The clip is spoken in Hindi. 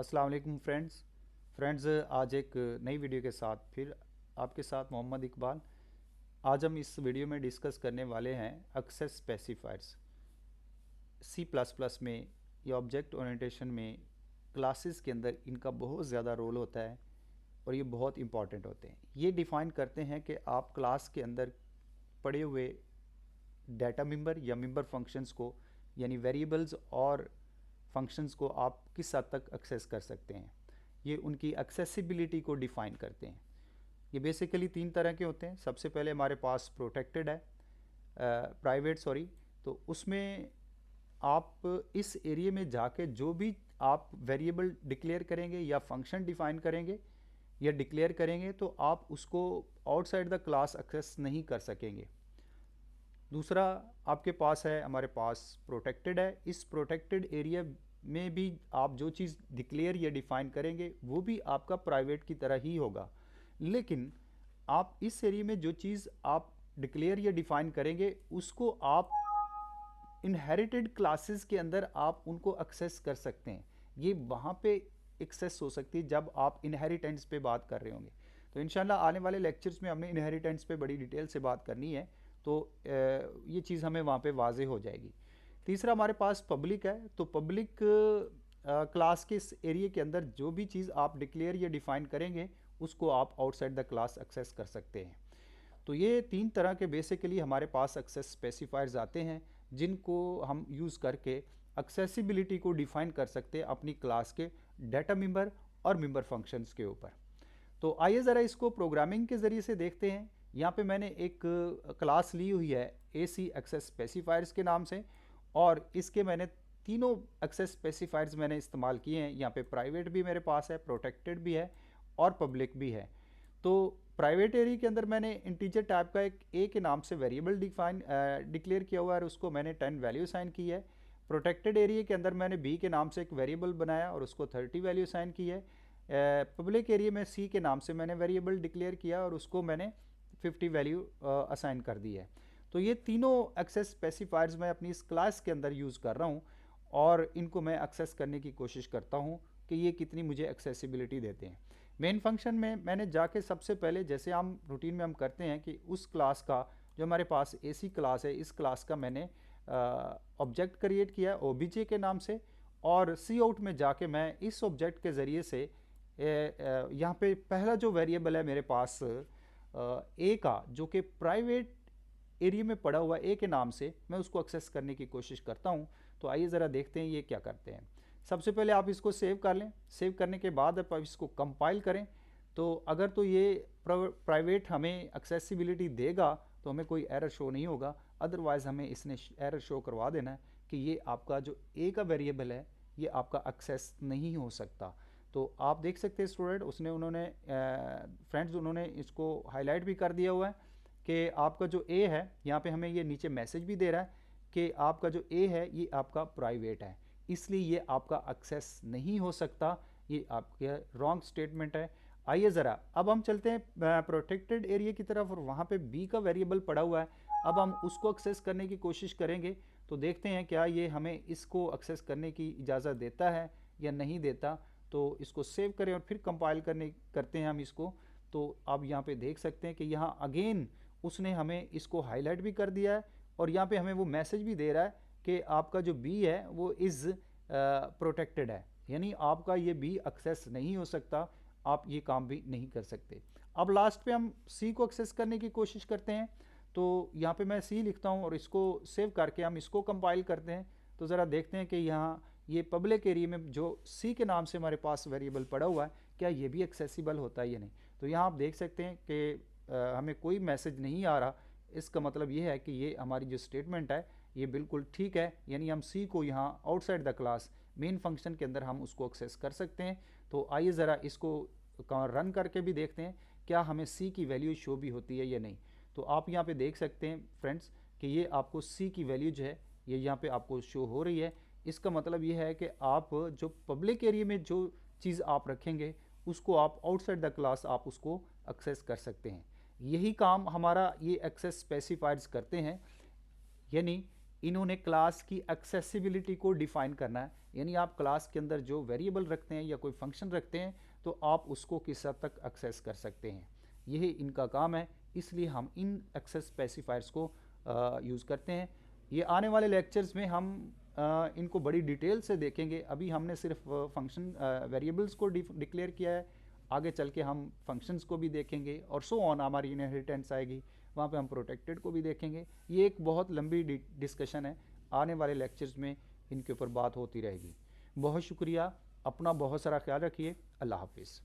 अस्सलाम वालेकुम फ्रेंड्स आज एक नई वीडियो के साथ फिर आपके साथ मोहम्मद इकबाल। आज हम इस वीडियो में डिस्कस करने वाले हैं access specifiers. C plus plus में या ऑब्जेक्ट ओरिएंटेशन में क्लासेस के अंदर इनका बहुत ज़्यादा रोल होता है और ये बहुत इंपॉर्टेंट होते हैं। ये डिफ़ाइन करते हैं कि आप क्लास के अंदर पड़े हुए डाटा मेंबर या मेंबर फंक्शंस को यानी वेरिएबल्स और फंक्शंस को आप किस हद तक एक्सेस कर सकते हैं। ये उनकी एक्सेसिबिलिटी को डिफ़ाइन करते हैं। ये बेसिकली तीन तरह के होते हैं। सबसे पहले हमारे पास प्रोटेक्टेड है, प्राइवेट सॉरी। तो उसमें आप इस एरिया में जाके जो भी आप वेरिएबल डिक्लेयर करेंगे या फंक्शन डिफाइन करेंगे या डिक्लेयर करेंगे तो आप उसको आउटसाइड द क्लास एक्सेस नहीं कर सकेंगे। दूसरा आपके पास है, हमारे पास प्रोटेक्टेड है। इस प्रोटेक्टेड एरिया में भी आप जो चीज़ डिक्लेयर या डिफाइन करेंगे वो भी आपका प्राइवेट की तरह ही होगा, लेकिन आप इस एरिया में जो चीज़ आप डिक्लेयर या डिफाइन करेंगे उसको आप इनहेरिटेड क्लासेस के अंदर आप उनको एक्सेस कर सकते हैं। ये वहाँ पे एक्सेस हो सकती है जब आप इनहेरिटेंस पे बात कर रहे होंगे। तो इंशाल्लाह आने वाले लेक्चर्स में हमने इनहेरिटेंस पे बड़ी डिटेल से बात करनी है, तो ये चीज़ हमें वहाँ पे वाजे हो जाएगी। तीसरा हमारे पास पब्लिक है। तो पब्लिक क्लास के इस एरिया के अंदर जो भी चीज़ आप डिक्लेयर या डिफाइन करेंगे उसको आप आउटसाइड द क्लास एक्सेस कर सकते हैं। तो ये तीन तरह के बेसिकली हमारे पास एक्सेस स्पेसिफायर्स आते हैं जिनको हम यूज़ करके एक्सेसिबिलिटी को डिफाइन कर सकते हैं अपनी क्लास के डाटा मेंबर और मेंबर फंक्शंस के ऊपर। तो आइए ज़रा इसको प्रोग्रामिंग के ज़रिए से देखते हैं। यहाँ पे मैंने एक क्लास ली हुई है AC एक्सेस स्पेसिफायर्स के नाम से, और इसके मैंने तीनों एक्सेस स्पेसिफायर्स मैंने इस्तेमाल किए हैं। यहाँ पे प्राइवेट भी मेरे पास है, प्रोटेक्टेड भी है और पब्लिक भी है। तो प्राइवेट एरिया के अंदर मैंने इंटीजर टाइप का एक ए के नाम से वेरिएबल डिक्लेयर किया हुआ है और उसको मैंने 10 वैल्यू साइन की है। प्रोटेक्टेड एरिया के अंदर मैंने बी के नाम से एक वेरिएबल बनाया और उसको 30 वैल्यू साइन की है। पब्लिक एरिया में सी के नाम से मैंने वेरिएबल डिक्लेयर किया और उसको मैंने 50 वैल्यू असाइन कर दी है। तो ये तीनों एक्सेस स्पेसिफायर्स मैं अपनी इस क्लास के अंदर यूज़ कर रहा हूँ और इनको मैं एक्सेस करने की कोशिश करता हूँ कि ये कितनी मुझे एक्सेसिबिलिटी देते हैं। मेन फंक्शन में मैंने जाके सबसे पहले, जैसे हम रूटीन में हम करते हैं कि उस क्लास का जो हमारे पास AC क्लास है, इस क्लास का मैंने ऑब्जेक्ट क्रिएट किया है OBJ के नाम से, और सी आउट में जाके मैं इस ऑब्जेक्ट के ज़रिए से यहाँ पे पहला जो वेरिएबल है मेरे पास A का, जो कि प्राइवेट एरिया में पड़ा हुआ A के नाम से, मैं उसको एक्सेस करने की कोशिश करता हूँ। तो आइए ज़रा देखते हैं ये क्या करते हैं। सबसे पहले आप इसको सेव कर लें। सेव करने के बाद आप इसको कंपाइल करें। तो अगर तो ये प्राइवेट हमें एक्सेसिबिलिटी देगा तो हमें कोई एरर शो नहीं होगा, अदरवाइज़ हमें इसने एरर शो करवा देना है कि ये आपका जो A का वेरिएबल है ये आपका एक्सेस नहीं हो सकता। तो आप देख सकते हैं स्टूडेंट, उन्होंने फ्रेंड्स उन्होंने इसको हाईलाइट भी कर दिया हुआ है कि आपका जो A है, यहाँ पे हमें ये नीचे मैसेज भी दे रहा है कि आपका जो A है ये आपका प्राइवेट है, इसलिए ये आपका एक्सेस नहीं हो सकता। ये आपके रॉन्ग स्टेटमेंट है। आइए ज़रा अब हम चलते हैं प्रोटेक्टेड एरिया की तरफ, और वहाँ पे B का वेरिएबल पड़ा हुआ है। अब हम उसको एक्सेस करने की कोशिश करेंगे। तो देखते हैं क्या ये हमें इसको एक्सेस करने की इजाज़त देता है या नहीं देता। तो इसको सेव करें और फिर कंपाइल करते हैं हम इसको। तो आप यहाँ पे देख सकते हैं कि यहाँ अगेन उसने हमें इसको हाईलाइट भी कर दिया है और यहाँ पे हमें वो मैसेज भी दे रहा है कि आपका जो B है वो इज़ प्रोटेक्टेड है, यानी आपका ये B एक्सेस नहीं हो सकता, आप ये काम भी नहीं कर सकते। अब लास्ट पे हम C को एक्सेस करने की कोशिश करते हैं। तो यहाँ पे मैं C लिखता हूँ और इसको सेव करके हम इसको कंपाइल करते हैं। तो ज़रा देखते हैं कि यहाँ ये पब्लिक एरिया में जो C के नाम से हमारे पास वेरिएबल पड़ा हुआ है क्या ये भी एक्सेसिबल होता है या नहीं। तो यहाँ आप देख सकते हैं कि हमें कोई मैसेज नहीं आ रहा। इसका मतलब ये है कि ये हमारी जो स्टेटमेंट है ये बिल्कुल ठीक है, यानी हम C को यहाँ outside the class main function के अंदर हम उसको एक्सेस कर सकते हैं। तो आइए ज़रा इसको रन करके भी देखते हैं क्या हमें C की वैल्यू शो भी होती है या नहीं। तो आप यहाँ पे देख सकते हैं फ्रेंड्स कि ये आपको C की वैल्यू जो है ये यहाँ पे आपको शो हो रही है। इसका मतलब ये है कि आप जो पब्लिक एरिया में जो चीज़ आप रखेंगे उसको आप आउटसाइड द क्लास आप उसको एक्सेस कर सकते हैं। यही काम हमारा ये एक्सेस स्पेसिफायर्स करते हैं, यानी इन्होंने क्लास की एक्सेसिबिलिटी को डिफाइन करना है, यानी आप क्लास के अंदर जो वेरिएबल रखते हैं या कोई फंक्शन रखते हैं तो आप उसको किस हद तक एक्सेस कर सकते हैं, यही इनका काम है। इसलिए हम इन एक्सेस स्पेसिफायर्स को यूज़ करते हैं। ये आने वाले लेक्चर्स में हम इनको बड़ी डिटेल से देखेंगे। अभी हमने सिर्फ फंक्शन वेरिएबल्स को डिक्लेयर किया है, आगे चल के हम फंक्शंस को भी देखेंगे और सो ऑन, हमारी इनहेरिटेंस आएगी, वहाँ पे हम प्रोटेक्टेड को भी देखेंगे। ये एक बहुत लंबी डिस्कशन है, आने वाले लेक्चर्स में इनके ऊपर बात होती रहेगी। बहुत शुक्रिया, अपना बहुत सारा ख्याल रखिए। अल्लाह हाफिज़।